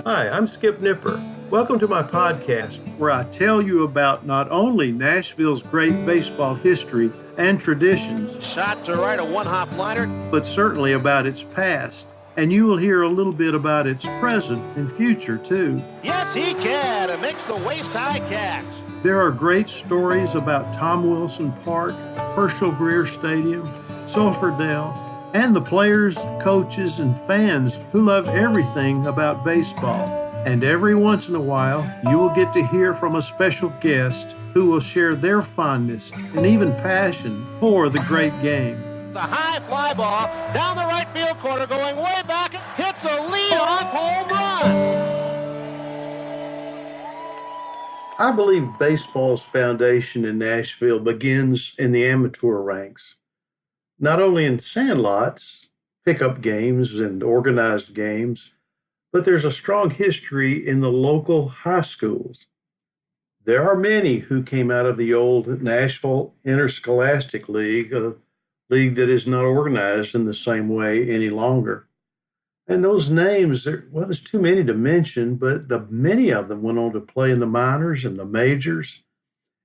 Hi, I'm Skip Nipper. Welcome to my podcast, where I tell you about not only Nashville's great baseball history and traditions, shot to right, a one-hop liner, but certainly about its past. And you will hear a little bit about its present and future, too. Yes, he can. It makes the waist-high catch. There are great stories about Tom Wilson Park, Herschel Greer Stadium, Sulphur Dell, and the players, coaches, and fans who love everything about baseball. And every once in a while, you will get to hear from a special guest who will share their fondness and even passion for the great game. The high fly ball down the right field corner, going way back, hits a lead-off home run. I believe baseball's foundation in Nashville begins in the amateur ranks. Not only in sandlots, pickup games, and organized games, but there's a strong history in the local high schools. There are many who came out of the old Nashville Interscholastic League, a league that is not organized in the same way any longer. And those names, there's too many to mention, but many of them went on to play in the minors and the majors.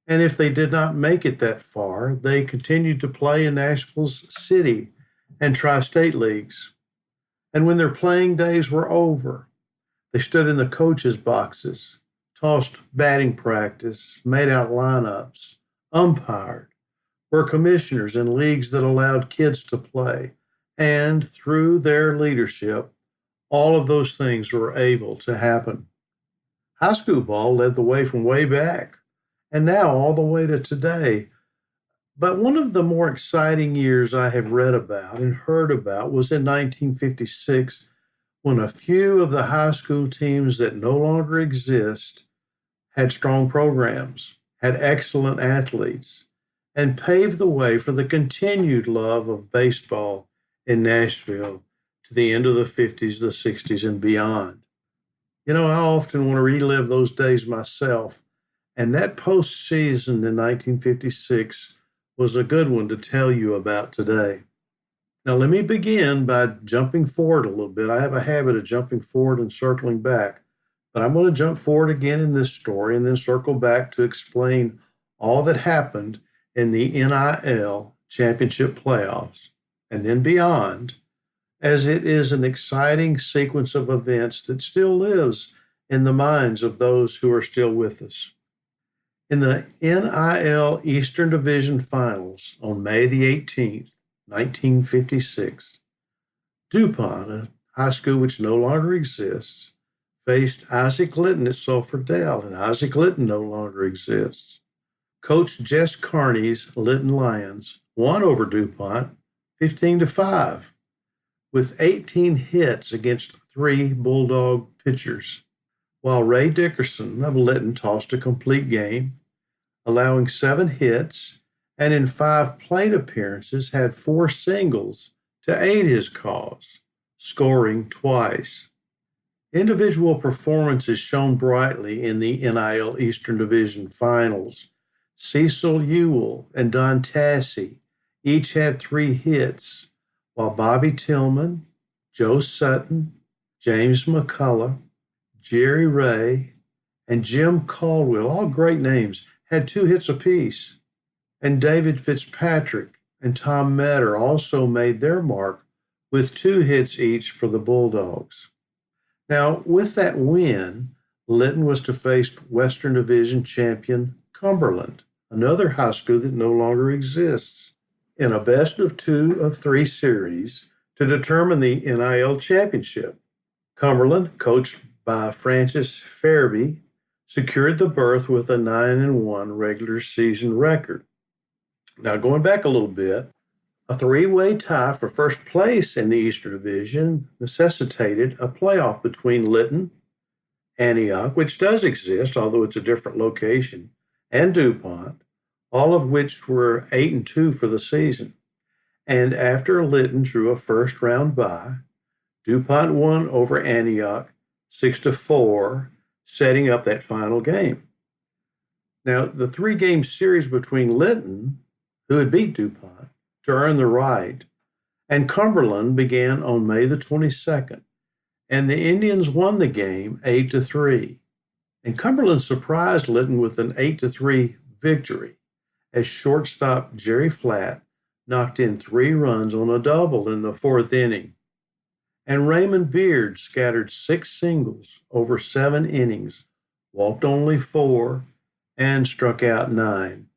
And if they did not make it that far, they continued to play in Nashville's city and tri-state leagues. And when their playing days were over, they stood in the coaches' boxes, tossed batting practice, made out lineups, umpired, were commissioners in leagues that allowed kids to play. And through their leadership, all of those things were able to happen. High school ball led the way from way back, and now all the way to today. But one of the more exciting years I have read about and heard about was in 1956, when a few of the high school teams that no longer exist had strong programs, had excellent athletes, and paved the way for the continued love of baseball in Nashville to the end of the 50s, the 60s, and beyond. You know, I often want to relive those days myself, and that postseason in 1956 was a good one to tell you about today. Now, let me begin by jumping forward a little bit. I have a habit of jumping forward and circling back, but I'm going to jump forward again in this story and then circle back to explain all that happened in the NIL championship playoffs and then beyond, as it is an exciting sequence of events that still lives in the minds of those who are still with us. In the NIL Eastern Division Finals on May the 18th, 1956, DuPont, a high school which no longer exists, faced Isaac Litton at Sulphur Dell, and Isaac Litton no longer exists. Coach Jess Carney's Litton Lions won over DuPont 15-5 with 18 hits against 3 Bulldog pitchers, while Ray Dickerson of Litton tossed a complete game, allowing 7 hits, and in 5 plate appearances had 4 singles to aid his cause, scoring twice. Individual performances shone brightly in the NIL Eastern Division Finals. Cecil Ewell and Don Tassi each had 3 hits, while Bobby Tillman, Joe Sutton, James McCullough, Jerry Ray, and Jim Caldwell, all great names, had 2 hits apiece. And David Fitzpatrick and Tom Metter also made their mark with 2 hits each for the Bulldogs. Now, with that win, Litton was to face Western Division champion Cumberland, another high school that no longer exists, in a best of 2 of 3 series to determine the NIL championship. Cumberland, coached by Francis Fairby, secured the berth with a 9-1 regular season record. Now, going back a little bit, a 3-way tie for first place in the Eastern Division necessitated a playoff between Litton, Antioch, which does exist, although it's a different location, and DuPont, all of which were 8-2 for the season. And after Litton drew a first-round bye, DuPont won over Antioch 6-4, setting up that final game. Now, the 3-game series between Litton, who had beat DuPont, to earn the right, and Cumberland began on May the 22nd, and the Indians won the game 8-3. And Cumberland surprised Lytton with an 8-3 victory as shortstop Jerry Flatt knocked in 3 runs on a double in the fourth inning. And Raymond Beard scattered 6 singles over 7 innings, walked only 4, and struck out 9.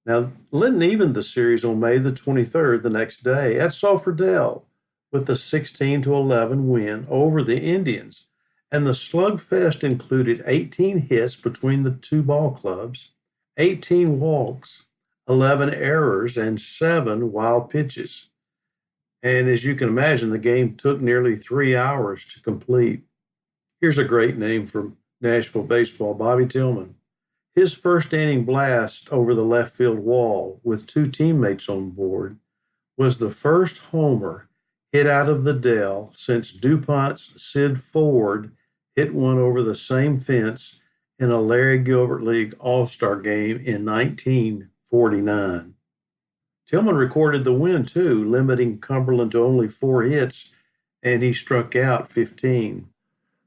Now, Lytton evened the series on May the 23rd, the next day, at Sulphur Dell with a 16-11 win over the Indians. And the slugfest included 18 hits between the two ball clubs, 18 walks, 11 errors, and 7 wild pitches. And as you can imagine, the game took nearly 3 hours to complete. Here's a great name from Nashville baseball, Bobby Tillman. His first inning blast over the left field wall with 2 teammates on board was the first homer hit out of the Dell since DuPont's Sid Ford hit one over the same fence in a Larry Gilbert League All-Star game in 1949. Tillman recorded the win, too, limiting Cumberland to only 4 hits, and he struck out 15.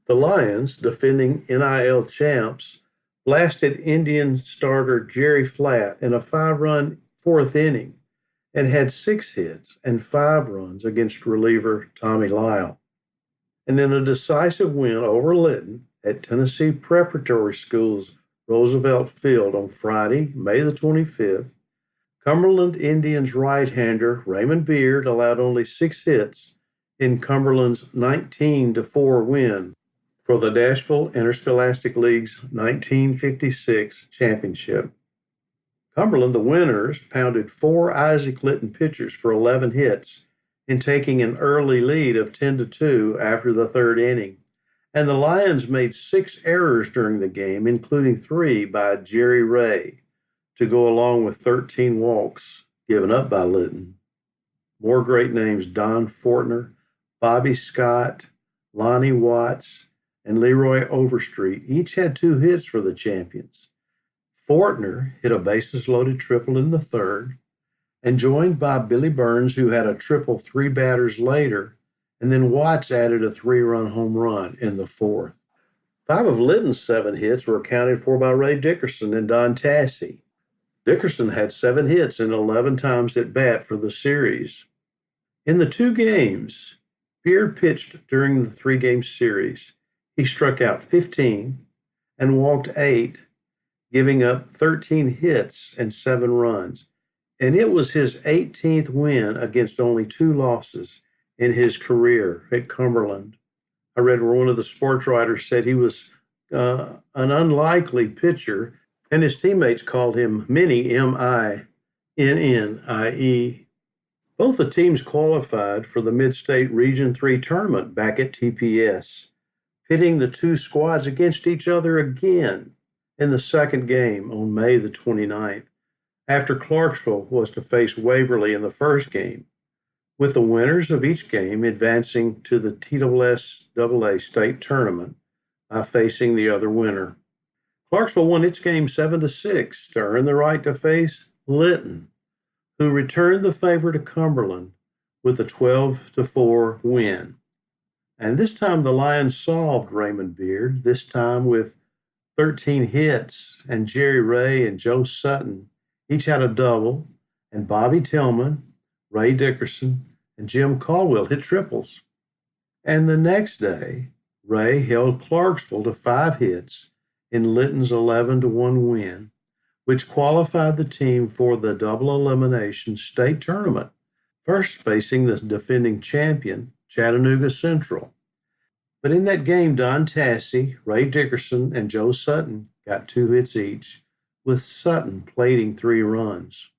The Lions, defending NIL champs, blasted Indian starter Jerry Flatt in a 5-run fourth inning and had 6 hits and 5 runs against reliever Tommy Lyle. And in a decisive win over Lytton at Tennessee Preparatory School's Roosevelt Field on Friday, May the 25th, Cumberland Indians right-hander Raymond Beard allowed only 6 hits in Cumberland's 19-4 win for the Nashville Interscholastic League's 1956 championship. Cumberland, the winners, pounded 4 Isaac Lytton pitchers for 11 hits in taking an early lead of 10-2 after the third inning. And the Lions made 6 errors during the game, including 3 by Jerry Ray, to go along with 13 walks given up by Lytton. More great names: Don Fortner, Bobby Scott, Lonnie Watts, and Leroy Overstreet each had 2 hits for the champions. Fortner hit a bases-loaded triple in the third, and joined by Billy Burns, who had a triple 3 batters later, and then Watts added a 3-run home run in the fourth. 5 of Lytton's 7 hits were accounted for by Ray Dickerson and Don Tassi. Dickerson had 7 hits and 11 times at bat for the series. In the 2 games Beard pitched during the 3-game series, he struck out 15 and walked 8, giving up 13 hits and 7 runs. And it was his 18th win against only 2 losses in his career at Cumberland. I read where one of the sports writers said he was an unlikely pitcher, and his teammates called him Minnie, M-I-N-N-I-E. Both the teams qualified for the Mid-State Region 3 tournament back at TPS, pitting the 2 squads against each other again in the second game on May the 29th, after Clarksville was to face Waverly in the first game, with the winners of each game advancing to the TSSAA state tournament by facing the other winner. Clarksville won its game 7-6 to earn the right to face Lytton, who returned the favor to Cumberland with a 12-4 win. And this time the Lions solved Raymond Beard, this time with 13 hits, and Jerry Ray and Joe Sutton each had a double, and Bobby Tillman, Ray Dickerson, and Jim Caldwell hit triples. And the next day, Ray held Clarksville to 5 hits in Lytton's 11-1 win, which qualified the team for the double elimination state tournament, first facing the defending champion, Chattanooga Central. But in that game, Don Tassi, Ray Dickerson, and Joe Sutton got 2 hits each, with Sutton plating 3 runs.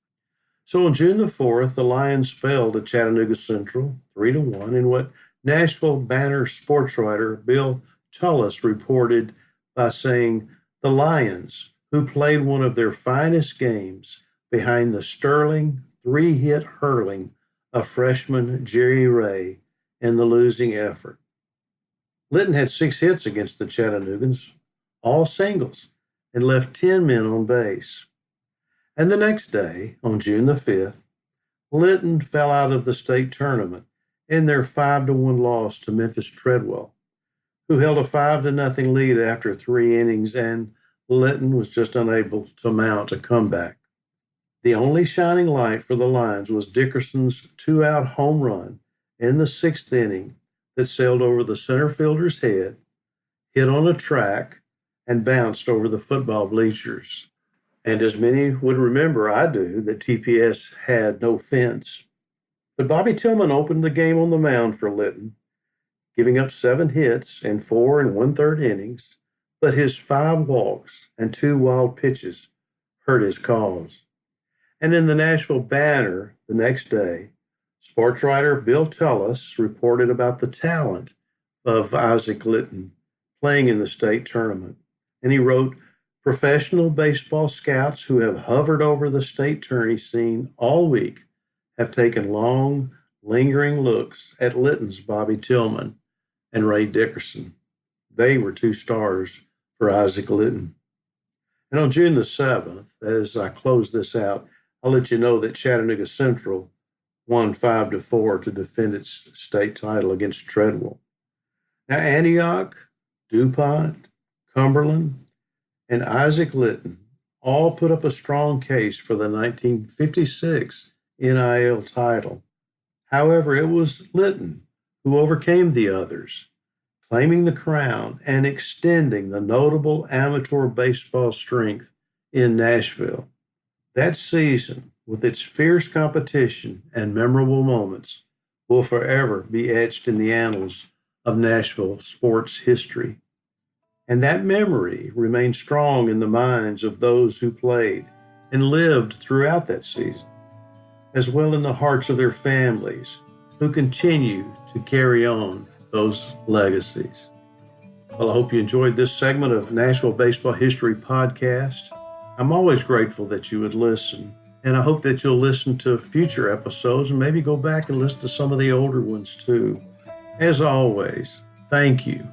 So on June the 4th, the Lions fell to Chattanooga Central 3-1 in what Nashville Banner sports writer Bill Tullis reported by saying, "The Lions, who played one of their finest games behind the sterling 3-hit hurling of freshman Jerry Ray in the losing effort." Lytton had 6 hits against the Chattanoogans, all singles, and left 10 men on base. And the next day, on June the 5th, Lytton fell out of the state tournament in their 5-1 loss to Memphis Treadwell, who held a 5-0 lead after 3 innings, and Litton was just unable to mount a comeback. The only shining light for the Lions was Dickerson's 2-out home run in the 6th inning that sailed over the center fielder's head, hit on a track, and bounced over the football bleachers. And as many would remember, I do, that TPS had no fence. But Bobby Tillman opened the game on the mound for Litton, giving up 7 hits in 4 1/3 innings, but his 5 walks and 2 wild pitches hurt his cause. And in the Nashville Banner the next day, sports writer Bill Tullis reported about the talent of Isaac Litton playing in the state tournament. And he wrote, "Professional baseball scouts who have hovered over the state tourney scene all week have taken long, lingering looks at Litton's Bobby Tillman and Ray Dickerson. They were 2 stars for Isaac Litton." And on June the 7th, as I close this out, I'll let you know that Chattanooga Central won 5-4 to defend its state title against Treadwell. Now, Antioch, DuPont, Cumberland, and Isaac Litton all put up a strong case for the 1956 NIL title. However, it was Litton who overcame the others, claiming the crown and extending the notable amateur baseball strength in Nashville. That season, with its fierce competition and memorable moments, will forever be etched in the annals of Nashville sports history. And that memory remains strong in the minds of those who played and lived throughout that season, as well in the hearts of their families who continue to carry on those legacies. Well, I hope you enjoyed this segment of Nashville Baseball History Podcast. I'm always grateful that you would listen, and I hope that you'll listen to future episodes and maybe go back and listen to some of the older ones too. As always, thank you